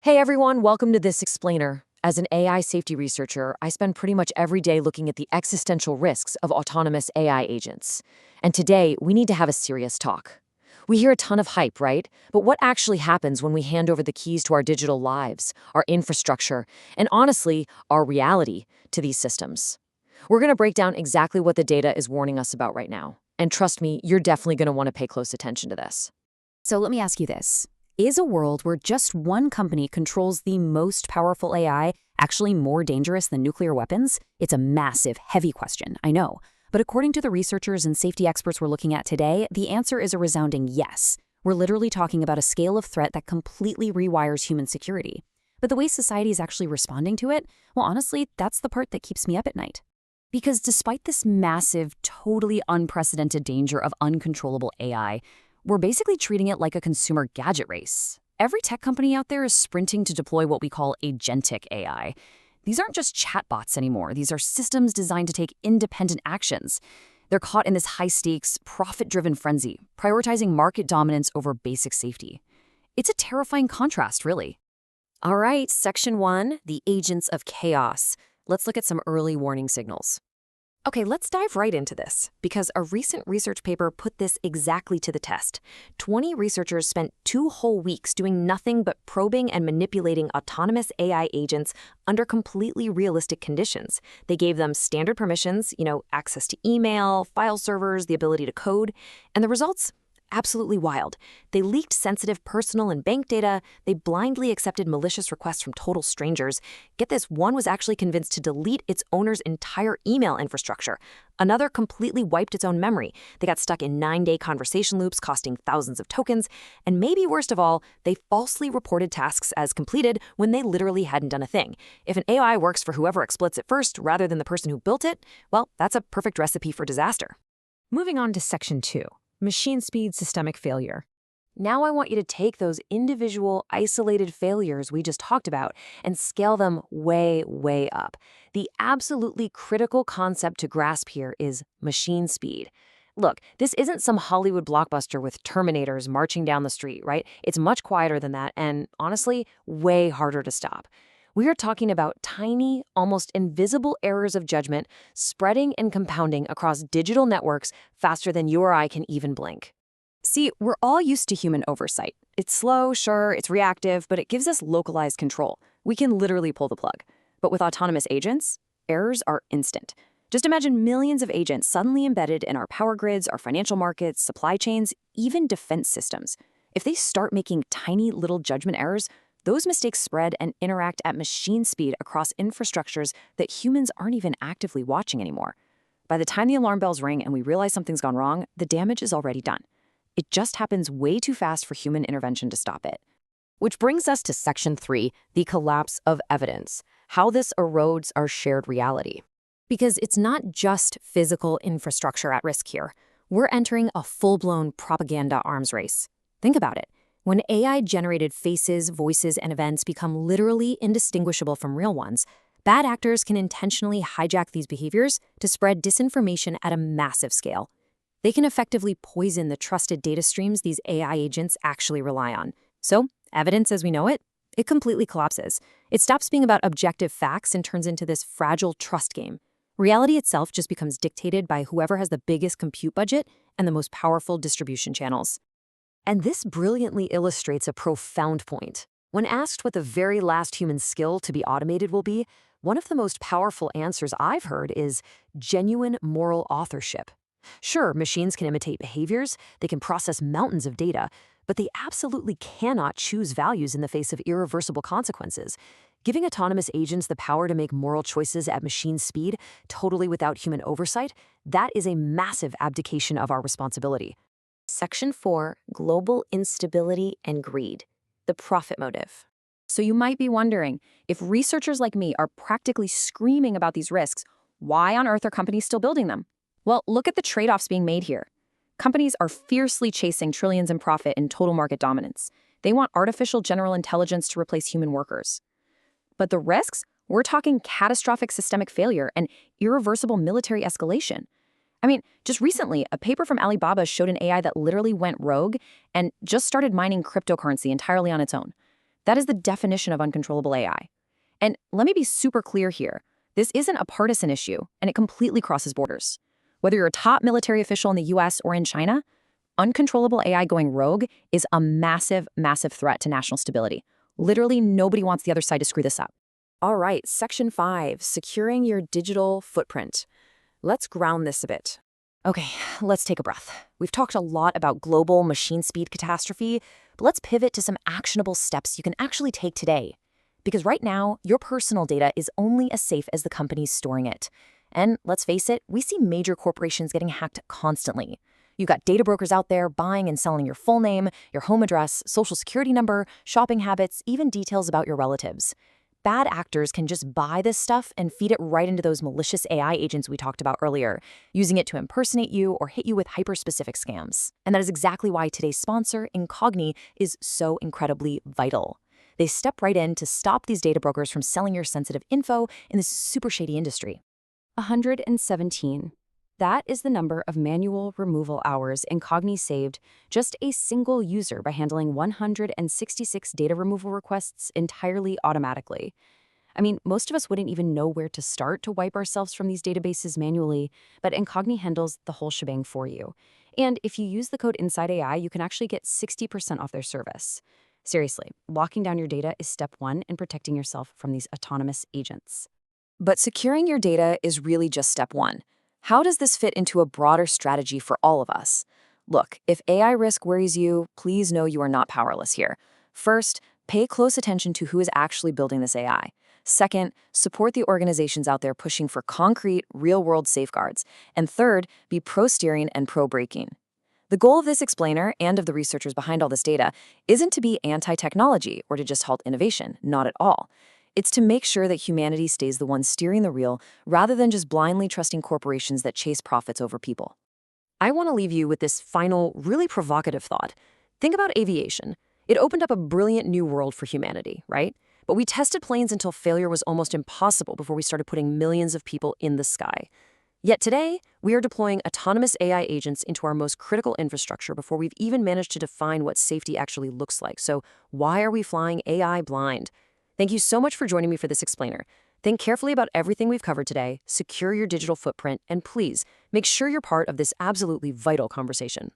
Hey everyone, welcome to this explainer. As an AI safety researcher, I spend pretty much every day looking at the existential risks of autonomous AI agents. And today, we need to have a serious talk. We hear a ton of hype, right? But what actually happens when we hand over the keys to our digital lives, our infrastructure, and honestly, our reality to these systems? We're going to break down exactly what the data is warning us about right now. And trust me, you're definitely going to want to pay close attention to this. So let me ask you this. Is a world where just one company controls the most powerful AI actually more dangerous than nuclear weapons? It's a massive, heavy question, I know. But according to the researchers and safety experts we're looking at today, the answer is a resounding yes. We're literally talking about a scale of threat that completely rewires human security. But the way society is actually responding to it, well, honestly, that's the part that keeps me up at night. Because despite this massive, totally unprecedented danger of uncontrollable AI, we're basically treating it like a consumer gadget race. Every tech company out there is sprinting to deploy what we call agentic AI. These aren't just chatbots anymore. These are systems designed to take independent actions. They're caught in this high-stakes, profit-driven frenzy, prioritizing market dominance over basic safety. It's a terrifying contrast, really. All right, Section 1, the agents of chaos. Let's look at some early warning signals. Okay, let's dive right into this, because a recent research paper put this exactly to the test. 20 researchers spent 2 whole weeks doing nothing but probing and manipulating autonomous AI agents under completely realistic conditions. They gave them standard permissions, access to email, file servers, the ability to code, and the results? Absolutely wild. They leaked sensitive personal and bank data. They blindly accepted malicious requests from total strangers. Get this, one was actually convinced to delete its owner's entire email infrastructure. Another completely wiped its own memory. They got stuck in 9-day conversation loops costing thousands of tokens. And maybe worst of all, they falsely reported tasks as completed when they literally hadn't done a thing. If an AI works for whoever exploits it first rather than the person who built it, well, that's a perfect recipe for disaster. Moving on to Section 2. Machine speed systemic failure. Now I want you to take those individual, isolated failures we just talked about and scale them way, way up. The absolutely critical concept to grasp here is machine speed. Look, this isn't some Hollywood blockbuster with Terminators marching down the street, right? It's much quieter than that and, honestly, way harder to stop. We are talking about tiny, almost invisible errors of judgment spreading and compounding across digital networks faster than you or I can even blink. See, we're all used to human oversight. It's slow, sure, it's reactive, but it gives us localized control. We can literally pull the plug. But with autonomous agents, errors are instant. Just imagine millions of agents suddenly embedded in our power grids, our financial markets, supply chains, even defense systems. If they start making tiny little judgment errors, those mistakes spread and interact at machine speed across infrastructures that humans aren't even actively watching anymore. By the time the alarm bells ring and we realize something's gone wrong, the damage is already done. It just happens way too fast for human intervention to stop it. Which brings us to Section 3, the collapse of evidence, how this erodes our shared reality. Because it's not just physical infrastructure at risk here. We're entering a full-blown propaganda arms race. Think about it. When AI-generated faces, voices, and events become literally indistinguishable from real ones, bad actors can intentionally hijack these behaviors to spread disinformation at a massive scale. They can effectively poison the trusted data streams these AI agents actually rely on. So, evidence as we know it, it completely collapses. It stops being about objective facts and turns into this fragile trust game. Reality itself just becomes dictated by whoever has the biggest compute budget and the most powerful distribution channels. And this brilliantly illustrates a profound point. When asked what the very last human skill to be automated will be, one of the most powerful answers I've heard is genuine moral authorship. Sure, machines can imitate behaviors, they can process mountains of data, but they absolutely cannot choose values in the face of irreversible consequences. Giving autonomous agents the power to make moral choices at machine speed, totally without human oversight, that is a massive abdication of our responsibility. Section 4, Global Instability and Greed, the profit motive. So you might be wondering, if researchers like me are practically screaming about these risks, why on earth are companies still building them? Well, look at the trade-offs being made here. Companies are fiercely chasing trillions in profit and total market dominance. They want artificial general intelligence to replace human workers. But the risks? We're talking catastrophic systemic failure and irreversible military escalation. I mean, just recently, a paper from Alibaba showed an AI that literally went rogue and just started mining cryptocurrency entirely on its own. That is the definition of uncontrollable AI. And let me be super clear here. This isn't a partisan issue, and it completely crosses borders. Whether you're a top military official in the US or in China, uncontrollable AI going rogue is a massive, massive threat to national stability. Literally, nobody wants the other side to screw this up. All right, Section 5, securing your digital footprint. Let's ground this a bit. Okay, let's take a breath. We've talked a lot about global machine speed catastrophe, but let's pivot to some actionable steps you can actually take today. Because right now, your personal data is only as safe as the companies storing it. And let's face it, we see major corporations getting hacked constantly. You've got data brokers out there buying and selling your full name, your home address, social security number, shopping habits, even details about your relatives. Bad actors can just buy this stuff and feed it right into those malicious AI agents we talked about earlier, using it to impersonate you or hit you with hyper-specific scams. And that is exactly why today's sponsor, Incogni, is so incredibly vital. They step right in to stop these data brokers from selling your sensitive info in this super shady industry. 117. That is the number of manual removal hours Incogni saved just a single user by handling 166 data removal requests entirely automatically. I mean, most of us wouldn't even know where to start to wipe ourselves from these databases manually, but Incogni handles the whole shebang for you. And if you use the code InsideAI, you can actually get 60% off their service. Seriously, locking down your data is step one in protecting yourself from these autonomous agents. But securing your data is really just step one. How does this fit into a broader strategy for all of us? Look, if AI risk worries you, please know you are not powerless here. First, pay close attention to who is actually building this AI. Second, support the organizations out there pushing for concrete, real-world safeguards. And third, be pro-steering and pro-braking. The goal of this explainer and of the researchers behind all this data isn't to be anti-technology or to just halt innovation, not at all. It's to make sure that humanity stays the one steering the wheel rather than just blindly trusting corporations that chase profits over people. I want to leave you with this final, really provocative thought. Think about aviation. It opened up a brilliant new world for humanity, right? But we tested planes until failure was almost impossible before we started putting millions of people in the sky. Yet today, we are deploying autonomous AI agents into our most critical infrastructure before we've even managed to define what safety actually looks like. So why are we flying AI blind? Thank you so much for joining me for this explainer. Think carefully about everything we've covered today, secure your digital footprint, and please make sure you're part of this absolutely vital conversation.